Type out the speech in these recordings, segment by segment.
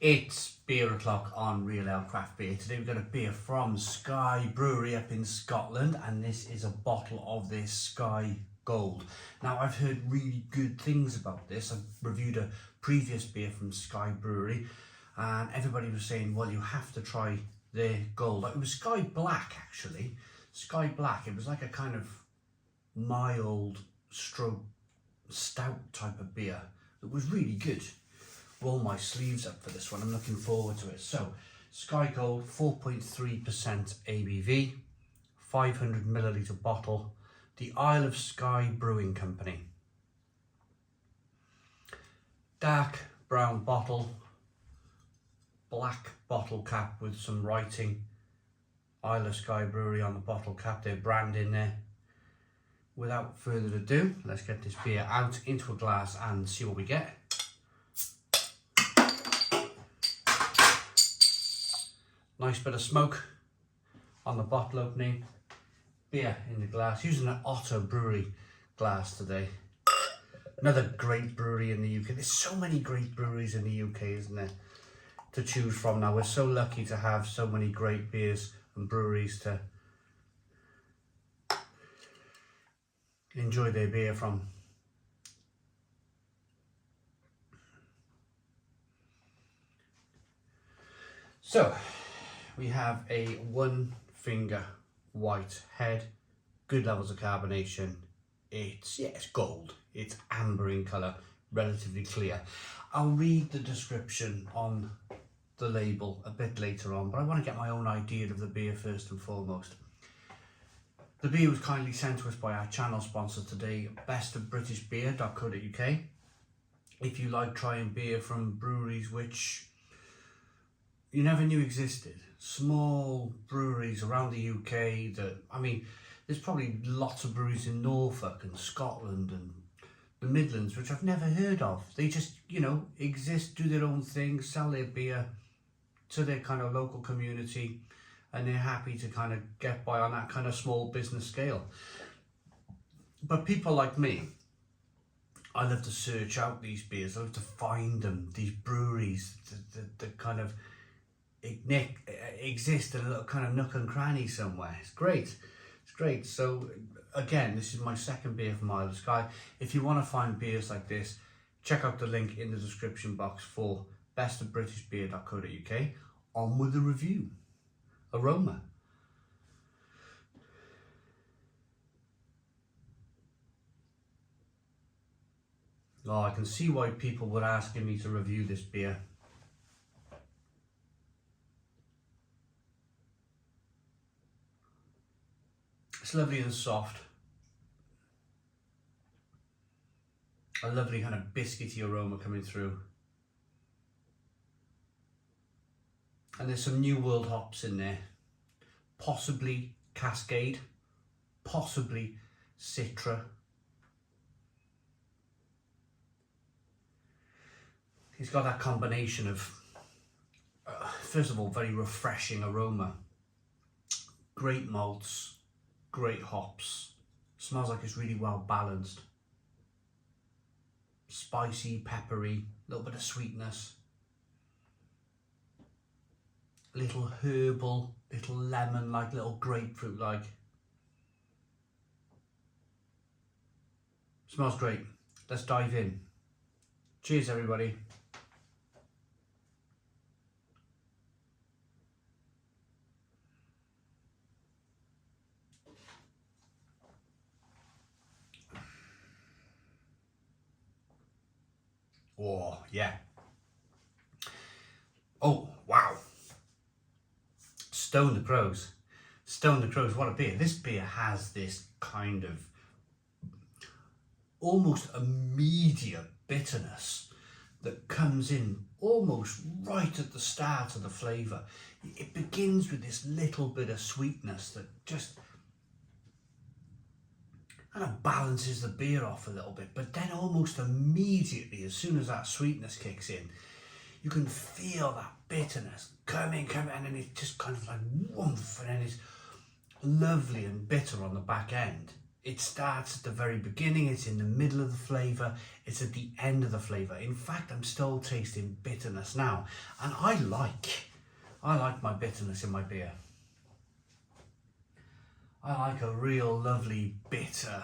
It's beer o'clock on Real Ale Craft Beer. Today we've got a beer from Skye Brewery up in Scotland, and this is a bottle of this Skye Gold. Now, I've heard really good things about this. I've reviewed a previous beer from Skye Brewery, and everybody was saying, well, you have to try their Gold. It was Skye Black, actually. Skye Black. It was like a kind of mild stroke stout type of beer. It was really good. Roll my sleeves up for this one. I'm looking forward to it. So, Skye Gold, 4.3% ABV, 500 milliliter bottle, the Isle of Skye Brewing Company. Dark brown bottle, black bottle cap with some writing, Isle of Skye Brewery on the bottle cap, their brand in there. Without further ado, let's get this beer out into a glass and see what we get. Nice bit of smoke on the bottle opening. Beer in the glass, using an Otter Brewery glass today. Another great brewery in the UK. There's so many great breweries in the UK, isn't there, to choose from now. We're so lucky to have so many great beers and breweries to enjoy their beer from. So, we have a one finger white head, good levels of carbonation. It's gold. It's amber in colour, relatively clear. I'll read the description on the label a bit later on, but I want to get my own idea of the beer first and foremost. The beer was kindly sent to us by our channel sponsor today, bestofbritishbeer.co.uk. If you like trying beer from breweries which you never knew existed, small breweries around the UK that, I mean, there's probably lots of breweries in Norfolk and Scotland and the Midlands which I've never heard of. They just, you know, exist, do their own thing, sell their beer to their kind of local community, and they're happy to kind of get by on that kind of small business scale. But people like me, I love to search out these beers, I love to find them, these breweries that kind of exist in a little kind of nook and cranny somewhere. It's great. It's great. So again, this is my second beer from Isle of Skye. If you want to find beers like this, check out the link in the description box for bestofbritishbeer.co.uk. On with the review. Aroma. Oh, I can see why people were asking me to review this beer. It's lovely and soft. A lovely kind of biscuity aroma coming through. And there's some New World hops in there. Possibly Cascade, possibly Citra. It's got that combination of, first of all, very refreshing aroma. Great malts, great hops. Smells like it's really well balanced. Spicy, peppery, a little bit of sweetness. Little herbal, little lemon-like, little grapefruit-like. Smells great. Let's dive in. Cheers, everybody. Oh, yeah. Oh, wow. Stone the Crows. Stone the Crows, what a beer. This beer has this kind of almost immediate bitterness that comes in almost right at the start of the flavour. It begins with this little bit of sweetness that just kind of balances the beer off a little bit, but then almost immediately, as soon as that sweetness kicks in, you can feel that bitterness coming, and then it's just kind of like woof, and then it's lovely and bitter on the back end. It starts at the very beginning, it's in the middle of the flavour, it's at the end of the flavour. In fact, I'm still tasting bitterness now. And I like my bitterness in my beer. I like a real lovely, bitter,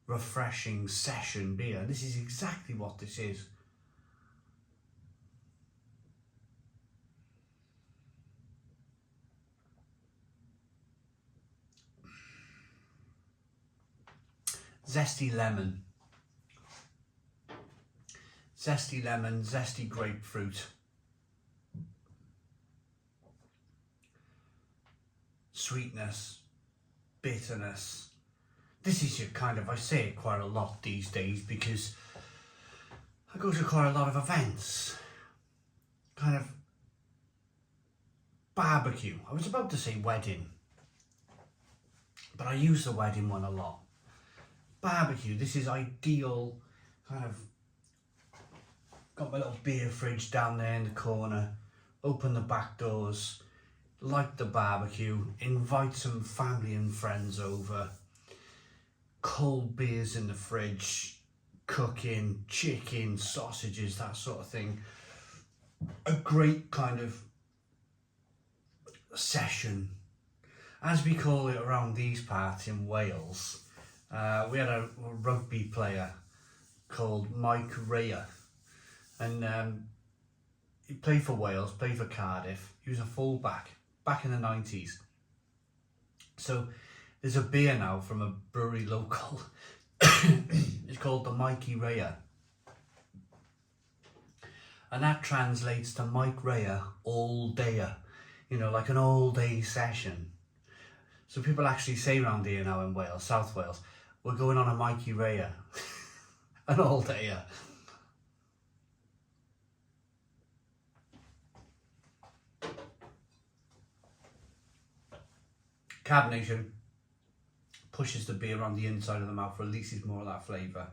refreshing session beer. This is exactly what this is. Zesty lemon, zesty grapefruit, sweetness, bitterness. This is your kind of, I say it quite a lot these days because I go to quite a lot of events, kind of barbecue. I was about to say wedding, but I use the wedding one a lot. Barbecue, this is ideal, kind of, got my little beer fridge down there in the corner, open the back doors, light the barbecue, invite some family and friends over, cold beers in the fridge, cooking, chicken, sausages, that sort of thing. A great kind of session, as we call it around these parts in Wales. We had a rugby player called Mike Raya, and he played for Wales, played for Cardiff. He was a fullback back in the 90s. So there's a beer now from a brewery local. It's called the Mikey Raya, and that translates to Mike Raya all dayer, you know, like an all day session. So people actually say around here now in Wales, South Wales, we're going on a Mikey Raya, an all dayer. Carbonation pushes the beer on the inside of the mouth, releases more of that flavour.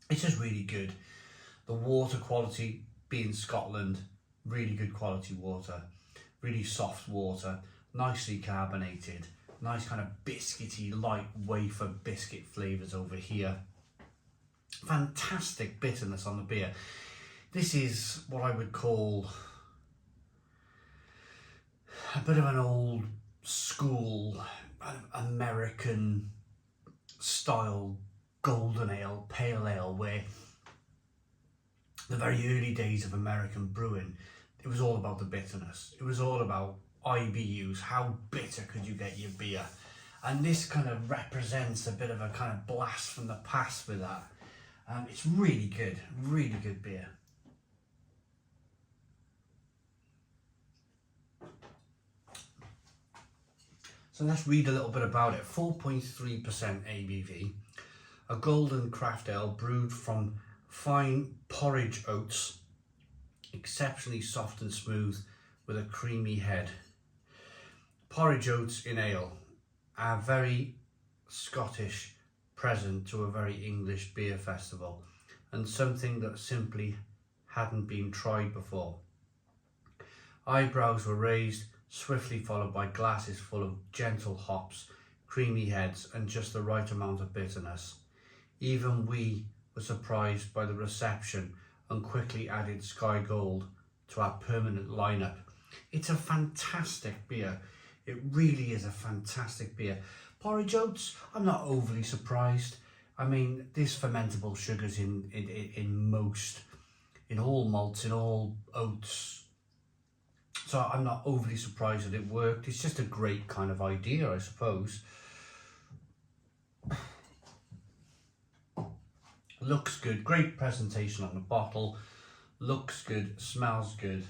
It's just really good. The water quality, being Scotland, really good quality water, really soft water, nicely carbonated, nice kind of biscuity, light wafer biscuit flavours over here. Fantastic bitterness on the beer. This is what I would call a bit of an old school American style golden ale, pale ale, where the very early days of American brewing, it was all about the bitterness. It was all about IBUs, how bitter could you get your beer? And this kind of represents a bit of a kind of blast from the past with that. It's really good beer. So let's read a little bit about it. 4.3% ABV, a golden craft ale brewed from fine porridge oats, exceptionally soft and smooth with a creamy head. Porridge oats in ale are very Scottish present to a very English beer festival, and something that simply hadn't been tried before. Eyebrows were raised, swiftly followed by glasses full of gentle hops, creamy heads, and just the right amount of bitterness. Even we were surprised by the reception and quickly added Skye Gold to our permanent lineup. It's a fantastic beer. It really is a fantastic beer. Porridge oats, I'm not overly surprised. I mean, there's fermentable sugars in all malts, in all oats. So I'm not overly surprised that it worked. It's just a great kind of idea, I suppose. Looks good, great presentation on the bottle. Looks good, smells good.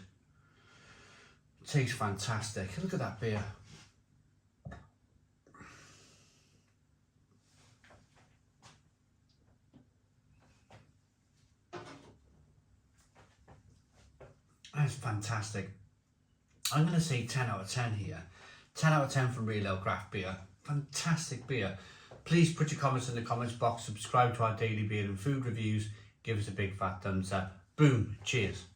Tastes fantastic. Look at that beer. That's fantastic. I'm going to say 10 out of 10 here. 10 out of 10 from Real Ale Craft Beer. Fantastic beer. Please put your comments in the comments box. Subscribe to our daily beer and food reviews. Give us a big fat thumbs up. Boom. Cheers.